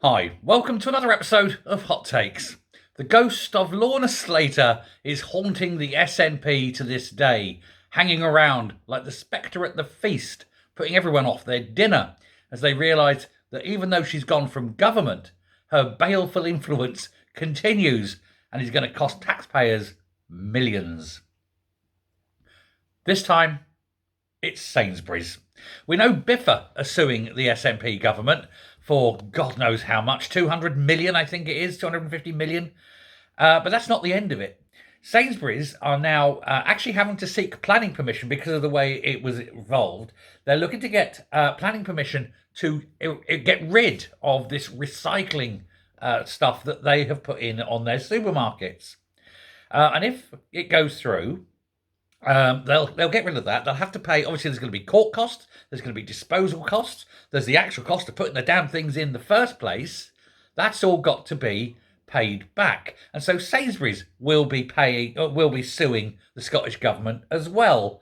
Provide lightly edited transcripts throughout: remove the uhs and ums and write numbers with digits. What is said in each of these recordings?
Hi, welcome to another episode of Hot Takes. The ghost of Lorna Slater is haunting the SNP to this day, hanging around like the spectre at the feast, putting everyone off their dinner as they realise that even though she's gone from government, her baleful influence continues and is going to cost taxpayers millions. This time, it's Sainsbury's. We know Biffa are suing the SNP government for God knows how much, 200 million, I think it is, 250 million. But that's not the end of it. Sainsbury's are now actually having to seek planning permission because of the way it was evolved. They're looking to get planning permission to get rid of this recycling stuff that they have put in on their supermarkets. And if it goes through, they'll get rid of that. They'll have to pay. Obviously, there's going to be court costs. There's going to be disposal costs. There's the actual cost of putting the damn things in the first place. That's all got to be paid back. And so Sainsbury's will be suing the Scottish government as well.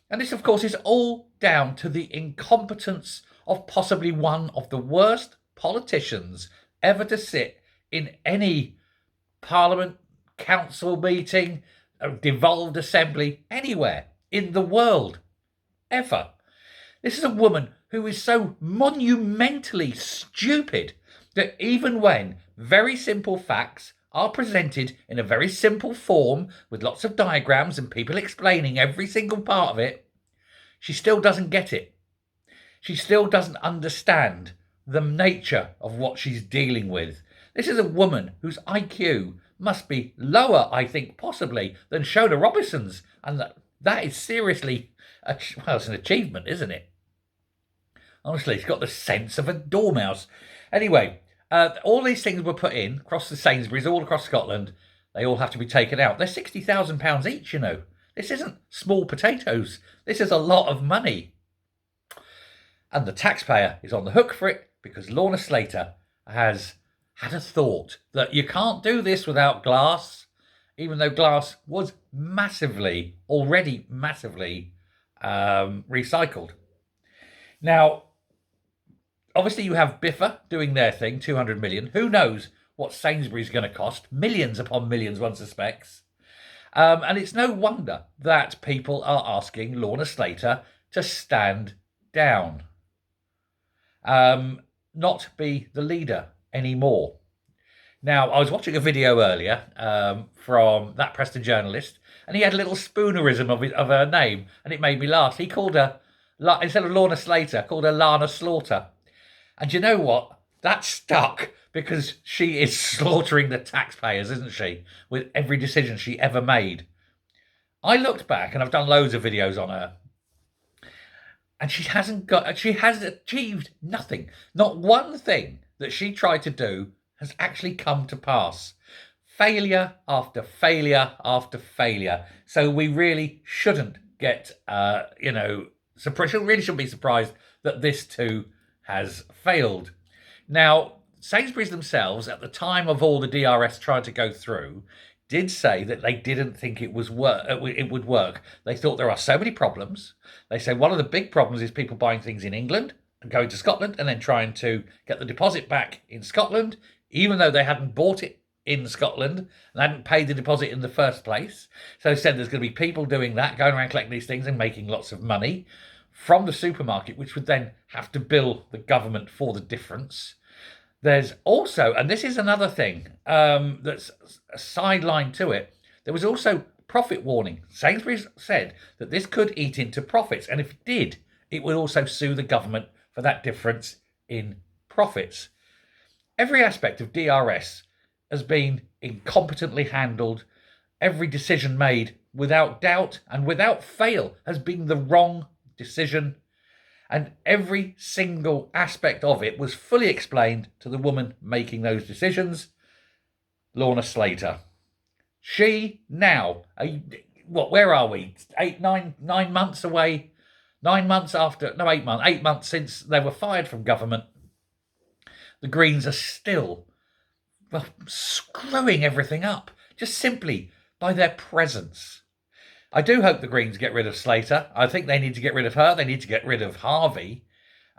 And this, of course, is all down to the incompetence of possibly one of the worst politicians ever to sit in any parliament, council meeting, a devolved assembly, anywhere in the world, ever. This is a woman who is so monumentally stupid that even when very simple facts are presented in a very simple form with lots of diagrams and people explaining every single part of it, she still doesn't get it. She still doesn't understand the nature of what she's dealing with. This is a woman whose IQ must be lower, I think, possibly, than Shona Robinson's. And that is seriously, it's an achievement, isn't it? Honestly, she's got the sense of a dormouse. Anyway, all these things were put in across the Sainsbury's, all across Scotland. They all have to be taken out. They're £60,000 each, you know. This isn't small potatoes. This is a lot of money. And the taxpayer is on the hook for it because Lorna Slater has had a thought that you can't do this without glass, even though glass was already massively recycled. Now, obviously you have Biffa doing their thing, 200 million. Who knows what Sainsbury's going to cost? Millions upon millions, one suspects. And it's no wonder that people are asking Lorna Slater to stand down. Not be the leader anymore. Now, I was watching a video earlier from that Preston journalist, and he had a little spoonerism of her name, and it made me laugh. He called her, instead of Lorna Slater, called her Lana Slaughter. And you know what? That stuck because she is slaughtering the taxpayers, isn't she? With every decision she ever made. I looked back, and I've done loads of videos on her, and she has achieved nothing. Not one thing that she tried to do has actually come to pass. Failure after failure after failure. So we really shouldn't get, really shouldn't be surprised that this too has failed. Now, Sainsbury's themselves, at the time of all the DRS trying to go through, did say that they didn't think it would work. They thought there are so many problems. They say one of the big problems is people buying things in England and going to Scotland and then trying to get the deposit back in Scotland, even though they hadn't bought it in Scotland and hadn't paid the deposit in the first place. So they said there's going to be people doing that, going around collecting these things and making lots of money from the supermarket, which would then have to bill the government for the difference. There's also, and this is another thing that's a sideline to it, there was also profit warning. Sainsbury's said that this could eat into profits, and if it did, it would also sue the government for that difference in profits. Every aspect of DRS has been incompetently handled. Every decision made without doubt and without fail has been the wrong decision. And every single aspect of it was fully explained to the woman making those decisions, Lorna Slater. She now, where are we? 9 months away? 9 months after, no, 8 months. 8 months since they were fired from government. The Greens are still, screwing everything up, just simply by their presence. I do hope the Greens get rid of Slater. I think they need to get rid of her. They need to get rid of Harvey.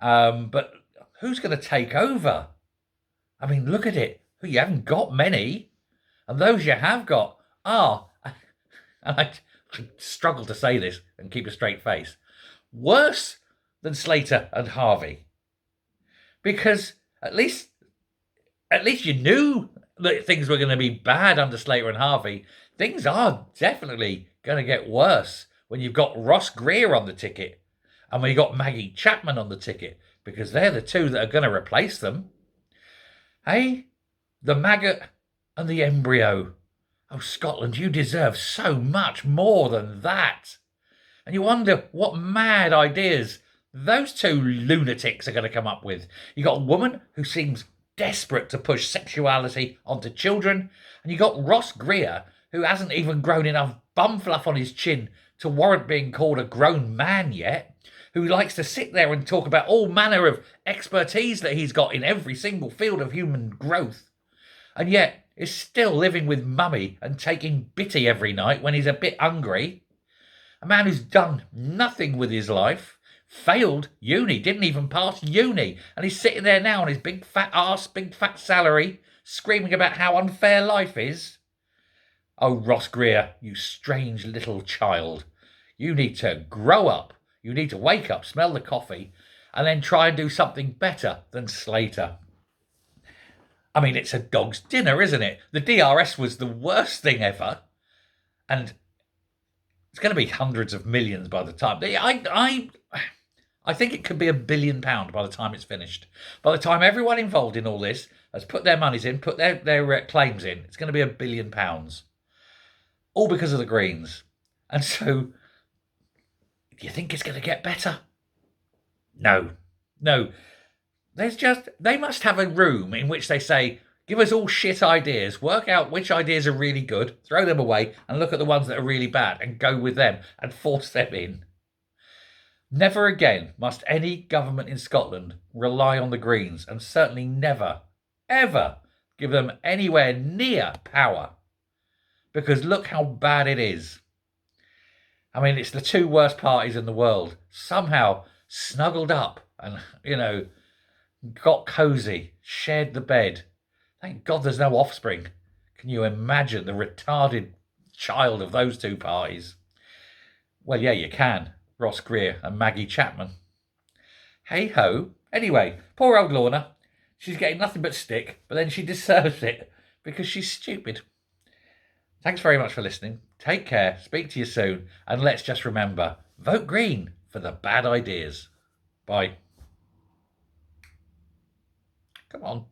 But who's going to take over? I mean, look at it. You haven't got many. And those you have got are, and I struggle to say this and keep a straight face, worse than Slater and Harvey. Because at least you knew that things were going to be bad under Slater and Harvey. Things are definitely going to get worse when you've got Ross Greer on the ticket and when you've got Maggie Chapman on the ticket, because they're the two that are going to replace them. Hey, the maggot and the embryo. Oh, Scotland, you deserve so much more than that. And you wonder what mad ideas those two lunatics are going to come up with. You got a woman who seems desperate to push sexuality onto children, and you got Ross Greer, who hasn't even grown enough bum fluff on his chin to warrant being called a grown man yet, who likes to sit there and talk about all manner of expertise that he's got in every single field of human growth, and yet is still living with mummy and taking bitty every night when he's a bit hungry. A man who's done nothing with his life, failed uni, didn't even pass uni, and he's sitting there now on his big fat arse, big fat salary, screaming about how unfair life is. Oh, Ross Greer, you strange little child. You need to grow up. You need to wake up, smell the coffee, and then try and do something better than Slater. I mean, it's a dog's dinner, isn't it? The DRS was the worst thing ever, and it's going to be hundreds of millions by the time. I think it could be £1 billion by the time it's finished. By the time everyone involved in all this has put their monies in, put their claims in, it's going to be £1 billion. All because of the Greens. And so, do you think it's going to get better? No. They must have a room in which they say, give us all shit ideas, work out which ideas are really good, throw them away, and look at the ones that are really bad and go with them and force them in. Never again must any government in Scotland rely on the Greens, and certainly never, ever give them anywhere near power. Because look how bad it is. I mean, it's the two worst parties in the world, somehow snuggled up and, got cosy, shared the bed. Thank God there's no offspring. Can you imagine the retarded child of those two parties? Well, yeah, you can. Ross Greer and Maggie Chapman. Hey-ho. Anyway, poor old Lorna. She's getting nothing but stick, but then she deserves it because she's stupid. Thanks very much for listening. Take care, speak to you soon, and let's just remember, vote Green for the bad ideas. Bye. Come on.